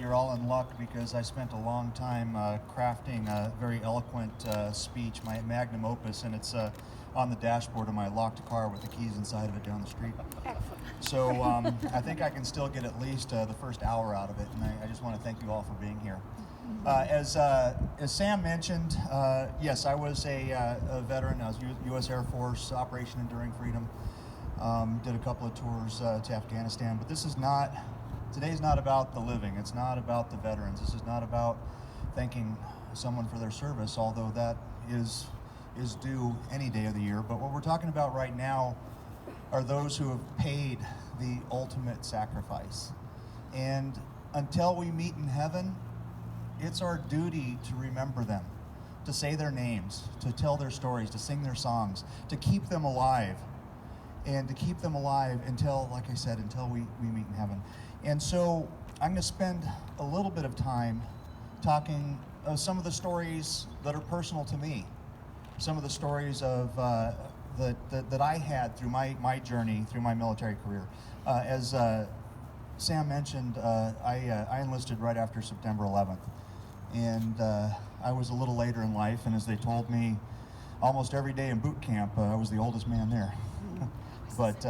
you're all in luck because I spent a long time crafting a very eloquent speech, my magnum opus, and it's on the dashboard of my locked car with the keys inside of it down the street. Excellent. So I think I can still get at least the first hour out of it, and I just want to thank you all for being here. As Sam mentioned, yes, I was a veteran. I was U.S. Air Force, Operation Enduring Freedom. Did a couple of tours to Afghanistan, but today's not about the living. It's not about the veterans. This is not about thanking someone for their service, although that is due any day of the year. But what we're talking about right now are those who have paid the ultimate sacrifice. And until we meet in heaven, it's our duty to remember them, to say their names, to tell their stories, to sing their songs, to keep them alive. And to keep them alive until, like I said, until we meet in heaven. And so I'm going to spend a little bit of time talking some of the stories that are personal to me, some of the stories of that I had through my journey, through my military career. As Sam mentioned, I enlisted right after September 11th, and I was a little later in life, and as they told me, almost every day in boot camp, I was the oldest man there. But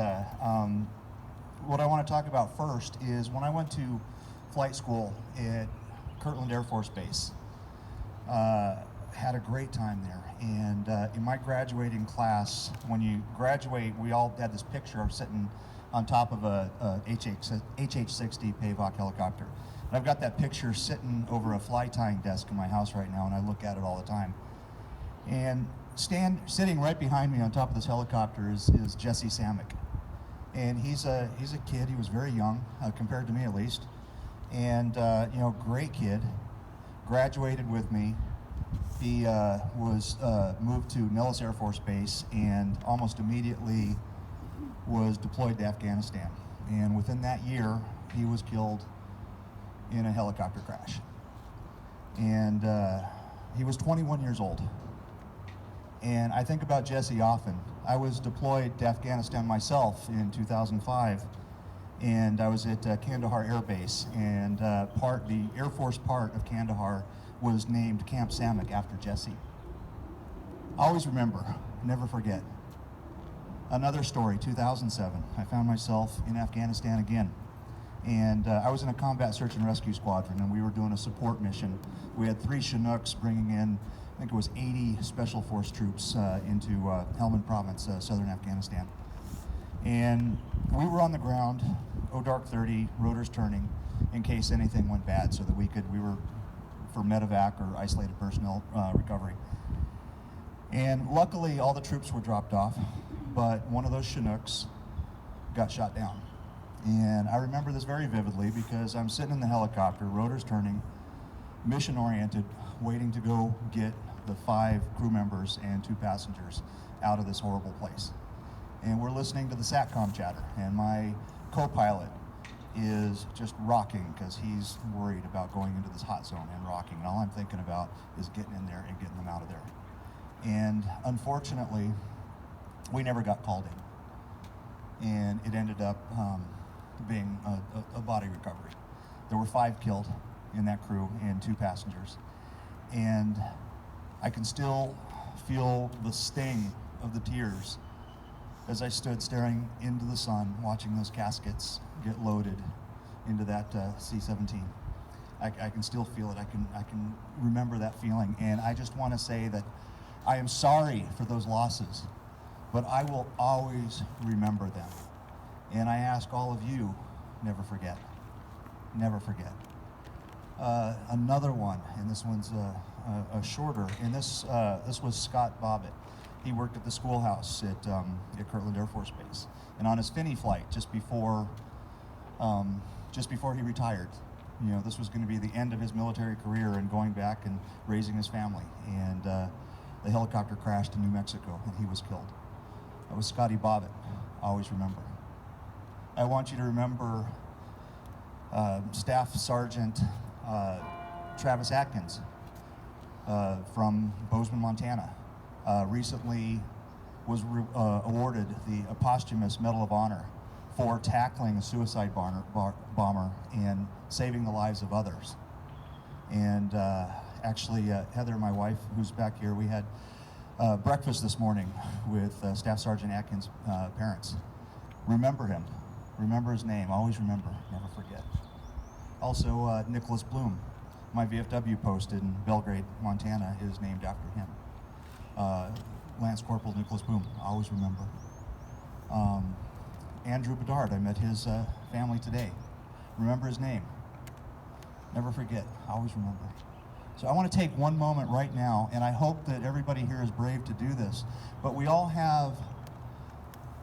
what I want to talk about first is when I went to flight school at Kirtland Air Force Base. Had a great time there, and in my graduating class, when you graduate, we all had this picture of sitting on top of a HH-60 PAVOK helicopter. And I've got that picture sitting over a fly tying desk in my house right now, and I look at it all the time. And sitting right behind me on top of this helicopter is Jesse Samick, and he's a kid. He was very young compared to me, at least, and great kid. Graduated with me. He was moved to Nellis Air Force Base and almost immediately was deployed to Afghanistan. And within that year, he was killed in a helicopter crash. And he was 21 years old. And I think about Jesse often. I was deployed to Afghanistan myself in 2005, and I was at Kandahar Air Base, and the Air Force part of Kandahar was named Camp Samick after Jesse. Always remember, never forget. Another story, 2007. I found myself in Afghanistan again, and I was in a combat search and rescue squadron, and we were doing a support mission. We had 3 Chinooks bringing in, I think it was 80 Special Force troops into Helmand Province, southern Afghanistan. And we were on the ground, dark 30, rotors turning, in case anything went bad, so that we were for medevac or isolated personnel recovery. And luckily, all the troops were dropped off, but one of those Chinooks got shot down. And I remember this very vividly because I'm sitting in the helicopter, rotors turning, mission-oriented, waiting to go get the 5 crew members and 2 passengers out of this horrible place. And we're listening to the SATCOM chatter, and my co-pilot is just rocking because he's worried about going into this hot zone and rocking. And all I'm thinking about is getting in there and getting them out of there. And unfortunately, we never got called in. And it ended up being a body recovery. There were 5 killed in that crew and 2 passengers. And I can still feel the sting of the tears as I stood staring into the sun, watching those caskets get loaded into that C-17. I can still feel it. I can remember that feeling. And I just want to say that I am sorry for those losses, but I will always remember them. And I ask all of you, never forget. Never forget. Another one, and this one's a shorter, and this was Scott Bobbitt. He worked at the schoolhouse at Kirtland Air Force Base, and on his Finney flight, just before he retired, this was going to be the end of his military career and going back and raising his family, and the helicopter crashed in New Mexico, and he was killed. That was Scotty Bobbitt. Always remember. I want you to remember Staff Sergeant Travis Atkins from Bozeman, Montana. Recently was awarded the posthumous Medal of Honor for tackling a suicide bomber and saving the lives of others. And actually, Heather, my wife, who's back here, we had breakfast this morning with Staff Sergeant Atkins' parents. Remember him. Remember his name. Always remember. Never forget. Also, Nicholas Bloom, my VFW post in Belgrade, Montana, is named after him. Lance Corporal Nicholas Bloom. Always remember. Andrew Bedard, I met his family today. Remember his name. Never forget. Always remember. So I want to take one moment right now, and I hope that everybody here is brave to do this, but we all have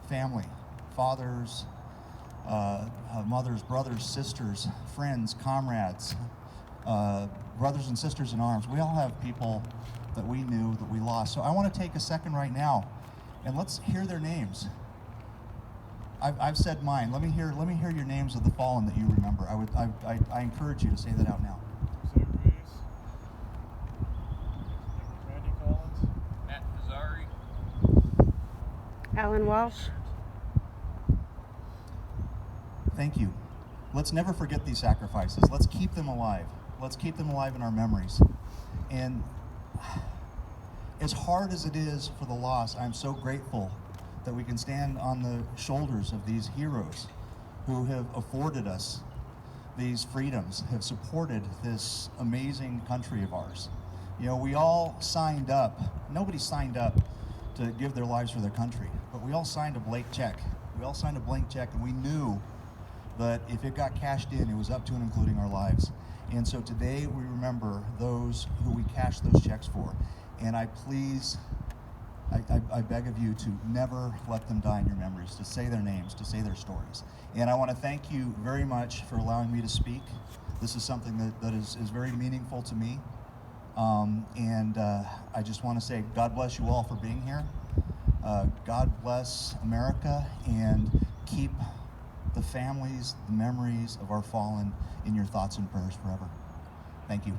family, fathers, mothers, brothers, sisters, friends, comrades, brothers and sisters in arms. We all have people that we knew that we lost. So I want to take a second right now, and let's hear their names. I've said mine. Let me hear your names of the fallen that you remember. I encourage you to say that out now. Sam Reese, Randy Collins, Matt Pizzari, Alan Walsh. Thank you. Let's never forget these sacrifices. Let's keep them alive. Let's keep them alive in our memories. And as hard as it is for the loss, I'm so grateful that we can stand on the shoulders of these heroes who have afforded us these freedoms, have supported this amazing country of ours. You know, we all signed up. Nobody signed up to give their lives for their country, but we all signed a blank check. We all signed a blank check, and we knew that if it got cashed in, it was up to and including our lives. And so today we remember those who we cashed those checks for. And I beg of you to never let them die in your memories, to say their names, to say their stories. And I want to thank you very much for allowing me to speak. This is something that is very meaningful to me. I just want to say God bless you all for being here. God bless America, and keep the families, the memories of our fallen in your thoughts and prayers forever. Thank you.